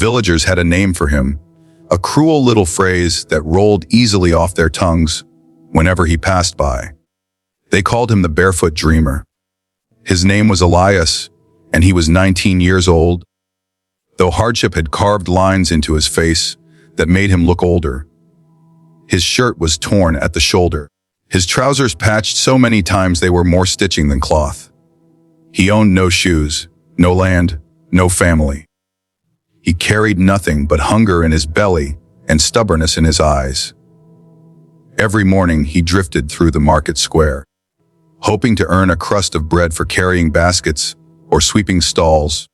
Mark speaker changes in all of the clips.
Speaker 1: villagers had a name for him, a cruel little phrase that rolled easily off their tongues whenever he passed by. They called him the Barefoot Dreamer. His name was Elias, and he was 19 years old. Though hardship had carved lines into his face that made him look older. His shirt was torn at the shoulder, his trousers patched so many times they were more stitching than cloth. He owned no shoes, no land, no family. He carried nothing but hunger in his belly and stubbornness in his eyes. Every morning he drifted through the market square, hoping to earn a crust of bread for carrying baskets or sweeping stalls.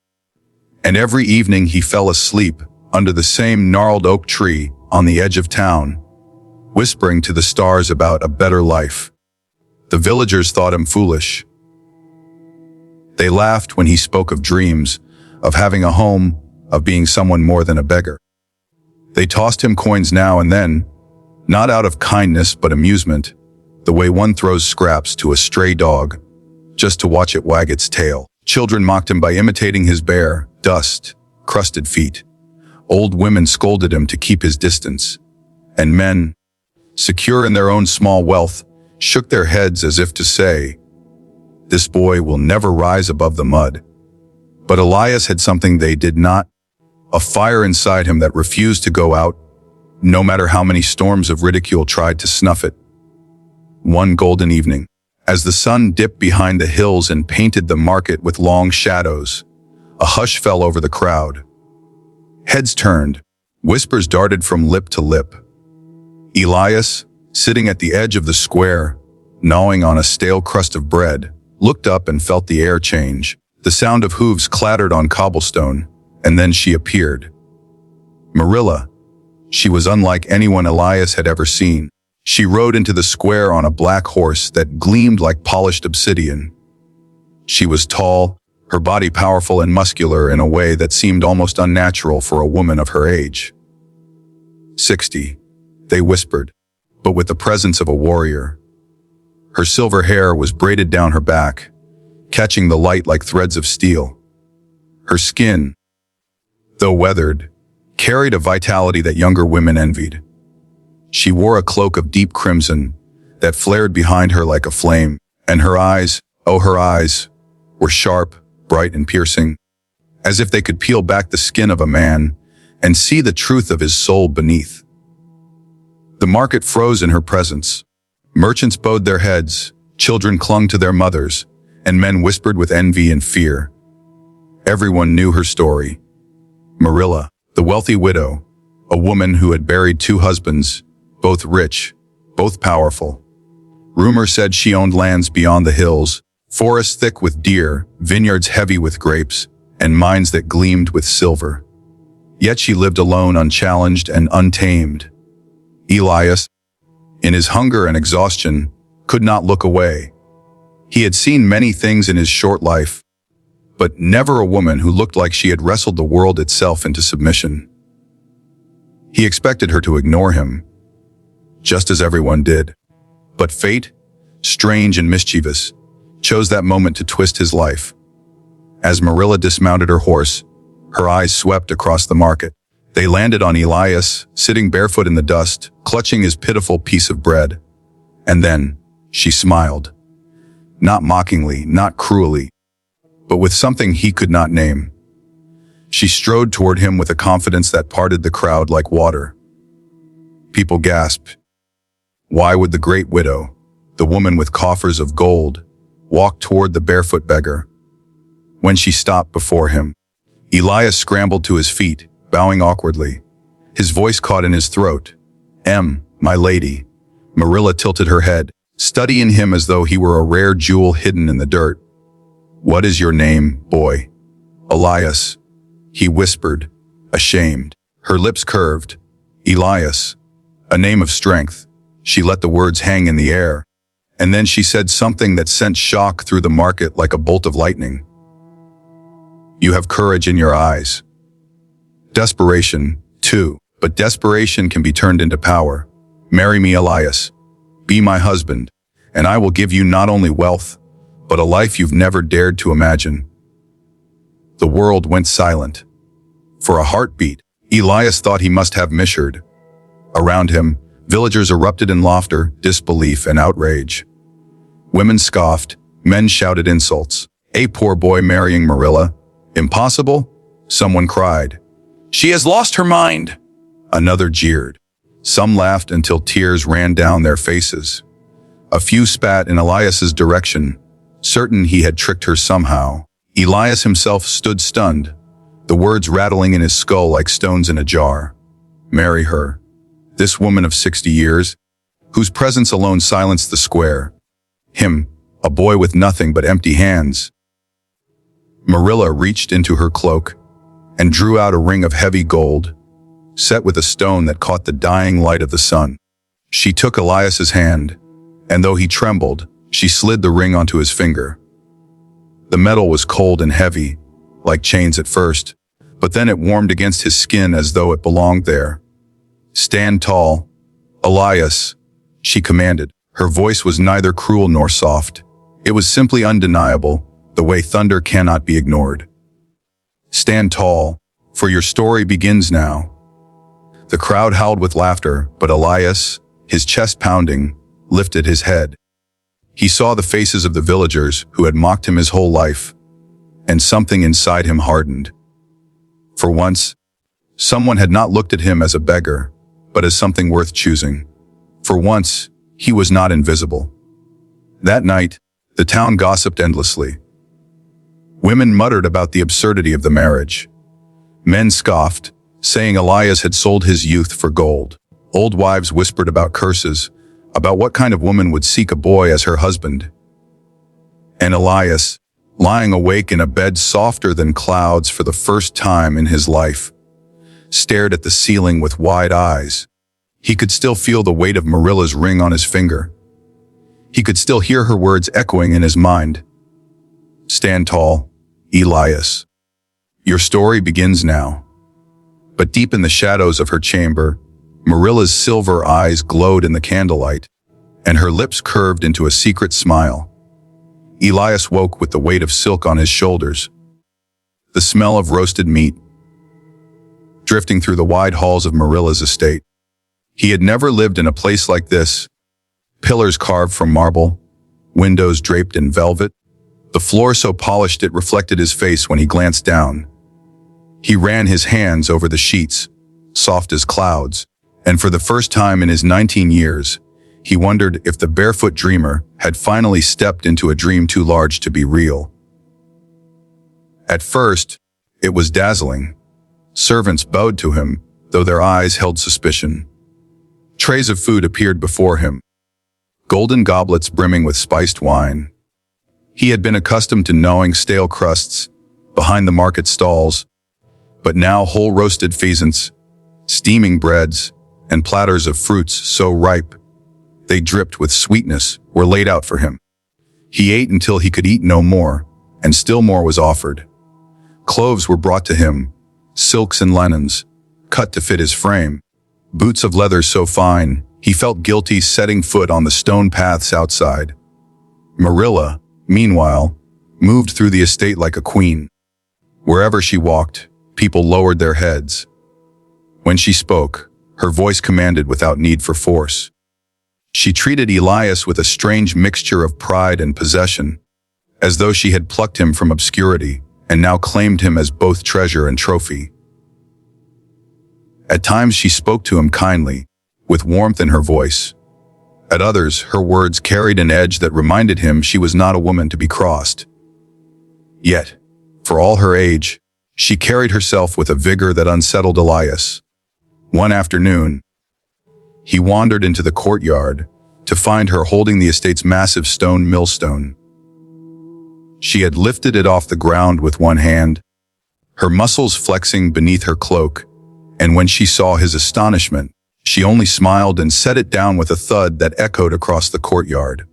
Speaker 1: And every evening he fell asleep under the same gnarled oak tree on the edge of town, whispering to the stars about a better life. The villagers thought him foolish. They laughed when he spoke of dreams, of having a home, of being someone more than a beggar. They tossed him coins now and then, not out of kindness but amusement, the way one throws scraps to a stray dog, just to watch it wag its tail. Children mocked him by imitating his bare, dust-crusted feet. Old women scolded him to keep his distance, and men, secure in their own small wealth, shook their heads as if to say, "This boy will never rise above the mud." But Elias had something they did not, a fire inside him that refused to go out, no matter how many storms of ridicule tried to snuff it. One golden evening, as the sun dipped behind the hills and painted the market with long shadows, a hush fell over the crowd. Heads turned, whispers darted from lip to lip. Elias, sitting at the edge of the square, gnawing on a stale crust of bread, looked up and felt the air change. The sound of hooves clattered on cobblestone, and then she appeared. Marilla. She was unlike anyone Elias had ever seen. She rode into the square on a black horse that gleamed like polished obsidian. She was tall, her body powerful and muscular in a way that seemed almost unnatural for a woman of her age. 60, they whispered, but with the presence of a warrior. Her silver hair was braided down her back, catching the light like threads of steel. Her skin, though weathered, carried a vitality that younger women envied. She wore a cloak of deep crimson that flared behind her like a flame, and her eyes, oh her eyes, were sharp, bright and piercing, as if they could peel back the skin of a man and see the truth of his soul beneath. The market froze in her presence. Merchants bowed their heads, children clung to their mothers, and men whispered with envy and fear. Everyone knew her story. Marilla, the wealthy widow, a woman who had buried 2 husbands, both rich, both powerful. Rumor said she owned lands beyond the hills, forests thick with deer, vineyards heavy with grapes, and mines that gleamed with silver. Yet she lived alone, unchallenged and untamed. Elias, in his hunger and exhaustion, could not look away. He had seen many things in his short life, but never a woman who looked like she had wrestled the world itself into submission. He expected her to ignore him, just as everyone did. But fate, strange and mischievous, chose that moment to twist his life. As Marilla dismounted her horse, her eyes swept across the market. They landed on Elias, sitting barefoot in the dust, clutching his pitiful piece of bread. And then, she smiled. Not mockingly, not cruelly, but with something he could not name. She strode toward him with a confidence that parted the crowd like water. People gasped. Why would the great widow, the woman with coffers of gold, walk toward the barefoot beggar? When she stopped before him, Elias scrambled to his feet, bowing awkwardly. His voice caught in his throat. My lady." Marilla tilted her head, studying him as though he were a rare jewel hidden in the dirt. "What is your name, boy?" "Elias," he whispered, ashamed. Her lips curved. "Elias, a name of strength." She let the words hang in the air, and then she said something that sent shock through the market like a bolt of lightning. "You have courage in your eyes. Desperation, too, but desperation can be turned into power. Marry me, Elias. Be my husband, and I will give you not only wealth, but a life you've never dared to imagine." The world went silent. For a heartbeat, Elias thought he must have misheard. Around him, villagers erupted in laughter, disbelief, and outrage. Women scoffed, men shouted insults. A poor boy marrying Marilla? Impossible? Someone cried. She has lost her mind. Another jeered. Some laughed until tears ran down their faces. A few spat in Elias's direction, certain he had tricked her somehow. Elias himself stood stunned, the words rattling in his skull like stones in a jar. Marry her. This woman of 60 years, whose presence alone silenced the square. Him, a boy with nothing but empty hands. Marilla reached into her cloak and drew out a ring of heavy gold, set with a stone that caught the dying light of the sun. She took Elias's hand, and though he trembled, she slid the ring onto his finger. The metal was cold and heavy, like chains at first, but then it warmed against his skin as though it belonged there. Stand tall, Elias, she commanded. Her voice was neither cruel nor soft. It was simply undeniable, the way thunder cannot be ignored. Stand tall, for your story begins now. The crowd howled with laughter, but Elias, his chest pounding, lifted his head. He saw the faces of the villagers who had mocked him his whole life, and something inside him hardened. For once, someone had not looked at him as a beggar, but as something worth choosing. For once, he was not invisible. That night, the town gossiped endlessly. Women muttered about the absurdity of the marriage. Men scoffed, saying Elias had sold his youth for gold. Old wives whispered about curses, about what kind of woman would seek a boy as her husband. And Elias, lying awake in a bed softer than clouds for the first time in his life, stared at the ceiling with wide eyes. He could still feel the weight of Marilla's ring on his finger. He could still hear her words echoing in his mind. Stand tall, Elias. Your story begins now. But deep in the shadows of her chamber, Marilla's silver eyes glowed in the candlelight, and her lips curved into a secret smile. Elias woke with the weight of silk on his shoulders, the smell of roasted meat, drifting through the wide halls of Marilla's estate. He had never lived in a place like this. Pillars carved from marble, windows draped in velvet, the floor so polished it reflected his face when he glanced down. He ran his hands over the sheets, soft as clouds, and for the first time in his 19 years, he wondered if the barefoot dreamer had finally stepped into a dream too large to be real. At first, it was dazzling. Servants bowed to him, though their eyes held suspicion. Trays of food appeared before him, golden goblets brimming with spiced wine. He had been accustomed to gnawing stale crusts behind the market stalls, but now whole roasted pheasants, steaming breads, and platters of fruits so ripe they dripped with sweetness were laid out for him. He ate until he could eat no more, and still more was offered. Cloves were brought to him, silks and linens, cut to fit his frame, boots of leather so fine he felt guilty setting foot on the stone paths outside. Marilla, meanwhile, moved through the estate like a queen. Wherever she walked, people lowered their heads. When she spoke, her voice commanded without need for force. She treated Elias with a strange mixture of pride and possession, as though she had plucked him from obscurity and now claimed him as both treasure and trophy. At times she spoke to him kindly, with warmth in her voice. At others, her words carried an edge that reminded him she was not a woman to be crossed. Yet, for all her age, she carried herself with a vigor that unsettled Elias. One afternoon, he wandered into the courtyard to find her holding the estate's massive stone millstone. She had lifted it off the ground with one hand, her muscles flexing beneath her cloak, and when she saw his astonishment, she only smiled and set it down with a thud that echoed across the courtyard.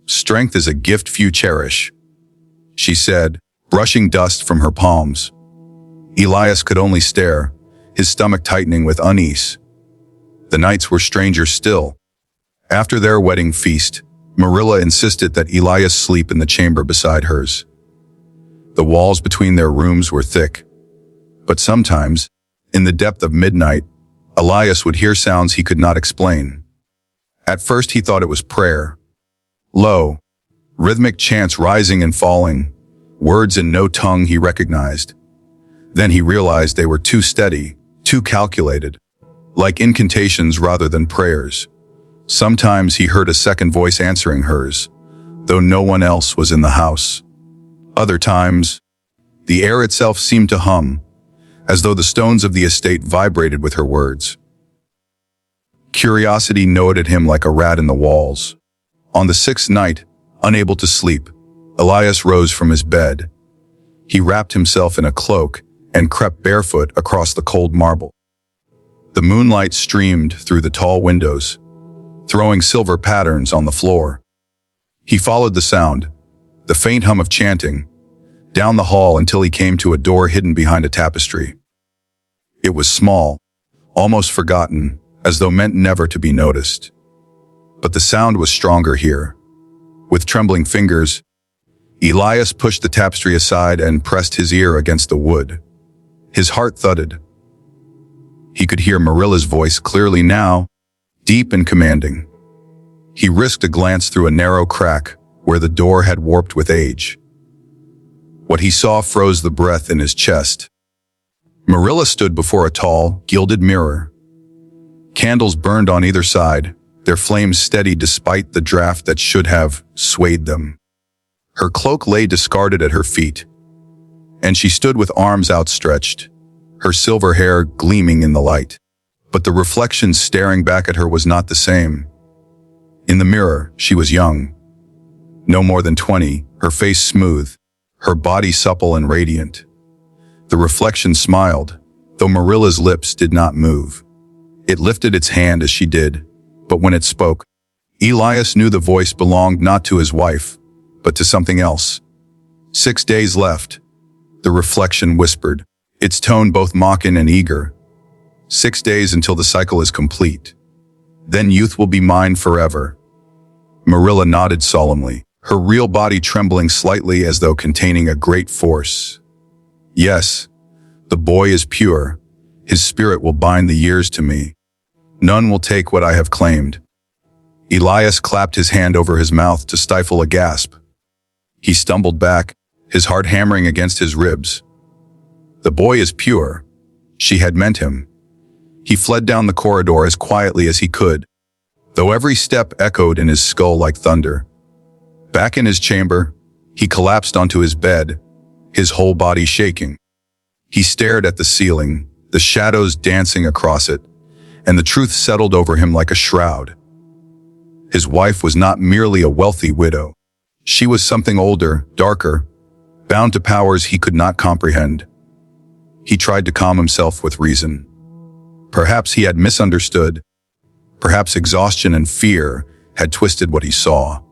Speaker 1: Strength is a gift few cherish, she said, brushing dust from her palms. Elias could only stare, his stomach tightening with unease. The nights were stranger still. After their wedding feast, Marilla insisted that Elias sleep in the chamber beside hers. The walls between their rooms were thick, But sometimes, in the depth of midnight, Elias would hear sounds he could not explain. At first he thought it was prayer. Low, rhythmic chants rising and falling, words in no tongue he recognized. Then he realized they were too steady, too calculated, like incantations rather than prayers. Sometimes he heard a second voice answering hers, though no one else was in the house. Other times, the air itself seemed to hum, as though the stones of the estate vibrated with her words. Curiosity gnawed at him like a rat in the walls. On the sixth night, unable to sleep, Elias rose from his bed. He wrapped himself in a cloak and crept barefoot across the cold marble. The moonlight streamed through the tall windows, throwing silver patterns on the floor. He followed the sound, the faint hum of chanting, down the hall until he came to a door hidden behind a tapestry. It was small, almost forgotten, as though meant never to be noticed. But the sound was stronger here. With trembling fingers, Elias pushed the tapestry aside and pressed his ear against the wood. His heart thudded. He could hear Marilla's voice clearly now, deep and commanding. He risked a glance through a narrow crack where the door had warped with age. What he saw froze the breath in his chest. Marilla stood before a tall, gilded mirror. Candles burned on either side, their flames steady despite the draft that should have swayed them. Her cloak lay discarded at her feet, and she stood with arms outstretched, her silver hair gleaming in the light. But the reflection staring back at her was not the same. In the mirror, she was young, no more than 20, her face smooth, her body supple and radiant. The reflection smiled, though Marilla's lips did not move. It lifted its hand as she did, but when it spoke, Elias knew the voice belonged not to his wife, but to something else. 6 days left, the reflection whispered, its tone both mocking and eager. 6 days until the cycle is complete. Then youth will be mine forever. Marilla nodded solemnly, her real body trembling slightly as though containing a great force. Yes, the boy is pure. His spirit will bind the years to me. None will take what I have claimed. Elias clapped his hand over his mouth to stifle a gasp. He stumbled back, his heart hammering against his ribs. The boy is pure. She had meant him. He fled down the corridor as quietly as he could, though every step echoed in his skull like thunder. Back in his chamber, he collapsed onto his bed, his whole body shaking. He stared at the ceiling, the shadows dancing across it, and the truth settled over him like a shroud. His wife was not merely a wealthy widow. She was something older, darker, bound to powers he could not comprehend. He tried to calm himself with reason. Perhaps he had misunderstood. Perhaps exhaustion and fear had twisted what he saw.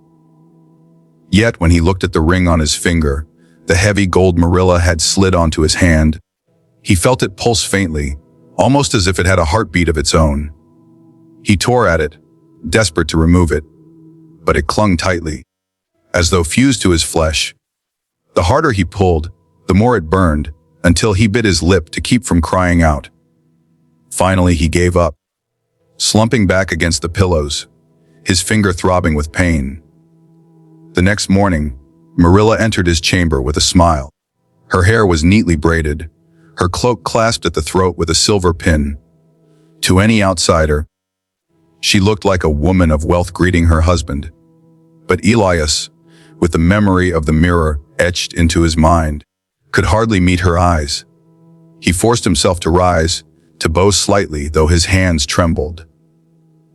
Speaker 1: Yet when he looked at the ring on his finger, the heavy gold Marilla had slid onto his hand, he felt it pulse faintly, almost as if it had a heartbeat of its own. He tore at it, desperate to remove it, but it clung tightly, as though fused to his flesh. The harder he pulled, the more it burned, until he bit his lip to keep from crying out. Finally, he gave up, slumping back against the pillows, his finger throbbing with pain. The next morning, Marilla entered his chamber with a smile. Her hair was neatly braided, her cloak clasped at the throat with a silver pin. To any outsider, she looked like a woman of wealth greeting her husband. But Elias, with the memory of the mirror etched into his mind, could hardly meet her eyes. He forced himself to rise, to bow slightly, though his hands trembled.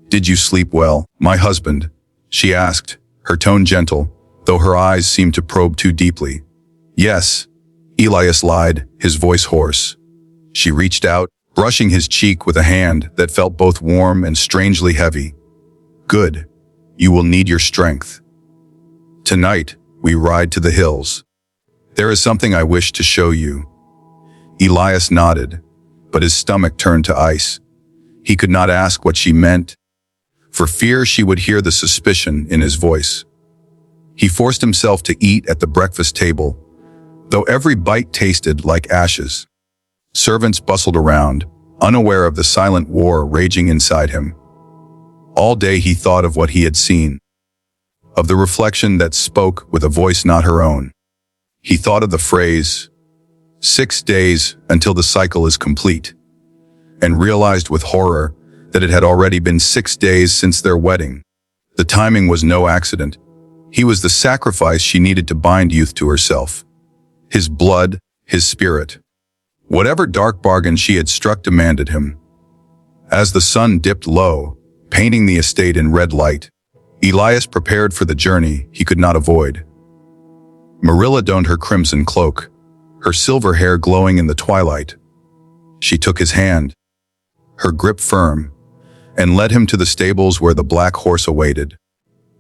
Speaker 1: "Did you sleep well, my husband?" she asked, her tone gentle, though her eyes seemed to probe too deeply. "Yes," Elias lied, his voice hoarse. She reached out, brushing his cheek with a hand that felt both warm and strangely heavy. "Good. You will need your strength. Tonight, we ride to the hills. There is something I wish to show you." Elias nodded, but his stomach turned to ice. He could not ask what she meant, for fear she would hear the suspicion in his voice. He forced himself to eat at the breakfast table, though every bite tasted like ashes. Servants bustled around, unaware of the silent war raging inside him. All day he thought of what he had seen, of the reflection that spoke with a voice not her own. He thought of the phrase, 6 days until the cycle is complete, and realized with horror that it had already been 6 days since their wedding. The timing was no accident. He was the sacrifice she needed to bind youth to herself. His blood, his spirit. Whatever dark bargain she had struck demanded him. As the sun dipped low, painting the estate in red light, Elias prepared for the journey he could not avoid. Marilla donned her crimson cloak, her silver hair glowing in the twilight. She took his hand, her grip firm, and led him to the stables where the black horse awaited.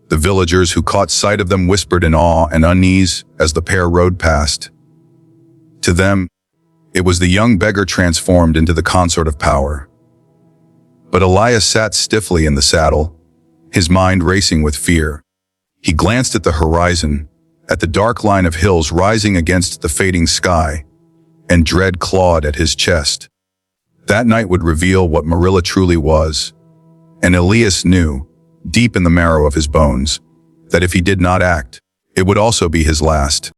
Speaker 1: The villagers who caught sight of them whispered in awe and unease as the pair rode past. To them, it was the young beggar transformed into the consort of power. But Elias sat stiffly in the saddle, his mind racing with fear. He glanced at the horizon, at the dark line of hills rising against the fading sky, and dread clawed at his chest. That night would reveal what Marilla truly was, and Elias knew, deep in the marrow of his bones, that if he did not act, it would also be his last.